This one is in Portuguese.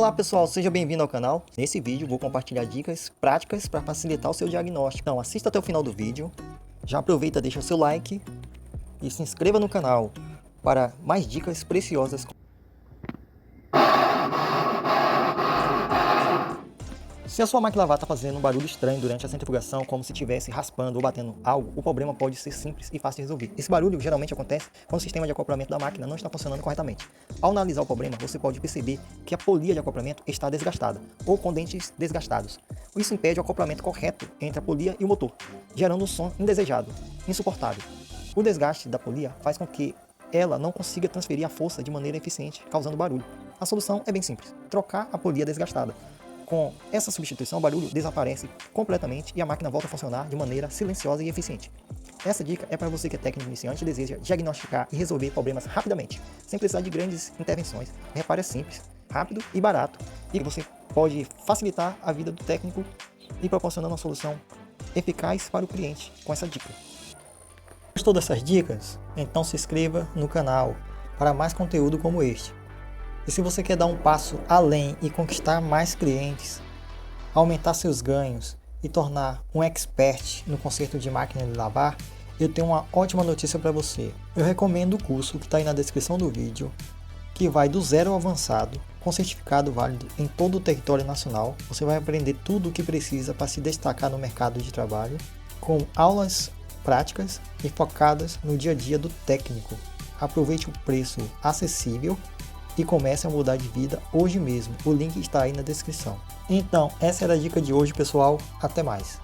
Olá pessoal, seja bem-vindo ao canal. Nesse vídeo vou compartilhar dicas práticas para facilitar o seu diagnóstico. Então assista até o final do vídeo, já aproveita, deixa o seu like e se inscreva no canal para mais dicas preciosas. Se a sua máquina lavar está fazendo um barulho estranho durante a centrifugação, como se estivesse raspando ou batendo algo, o problema pode ser simples e fácil de resolver. Esse barulho geralmente acontece quando o sistema de acoplamento da máquina não está funcionando corretamente. Ao analisar o problema, você pode perceber que a polia de acoplamento está desgastada ou com dentes desgastados. Isso impede o acoplamento correto entre a polia e o motor, gerando um som indesejado, insuportável. O desgaste da polia faz com que ela não consiga transferir a força de maneira eficiente, causando barulho. A solução é bem simples: trocar a polia desgastada. Com essa substituição, o barulho desaparece completamente e a máquina volta a funcionar de maneira silenciosa e eficiente. Essa dica é para você que é técnico iniciante e deseja diagnosticar e resolver problemas rapidamente, sem precisar de grandes intervenções. O reparo é simples, rápido e barato, e você pode facilitar a vida do técnico e proporcionando uma solução eficaz para o cliente com essa dica. Gostou dessas dicas? Então se inscreva no canal para mais conteúdo como este. E se você quer dar um passo além e conquistar mais clientes, aumentar seus ganhos e tornar um expert no conserto de máquina de lavar, eu tenho uma ótima notícia para você. Eu recomendo o curso que está aí na descrição do vídeo, que vai do zero ao avançado, com certificado válido em todo o território nacional. Você vai aprender tudo o que precisa para se destacar no mercado de trabalho, com aulas práticas e focadas no dia a dia do técnico. Aproveite o preço acessível e comece a mudar de vida hoje mesmo. O link está aí na descrição. Então, essa era a dica de hoje, pessoal. Até mais.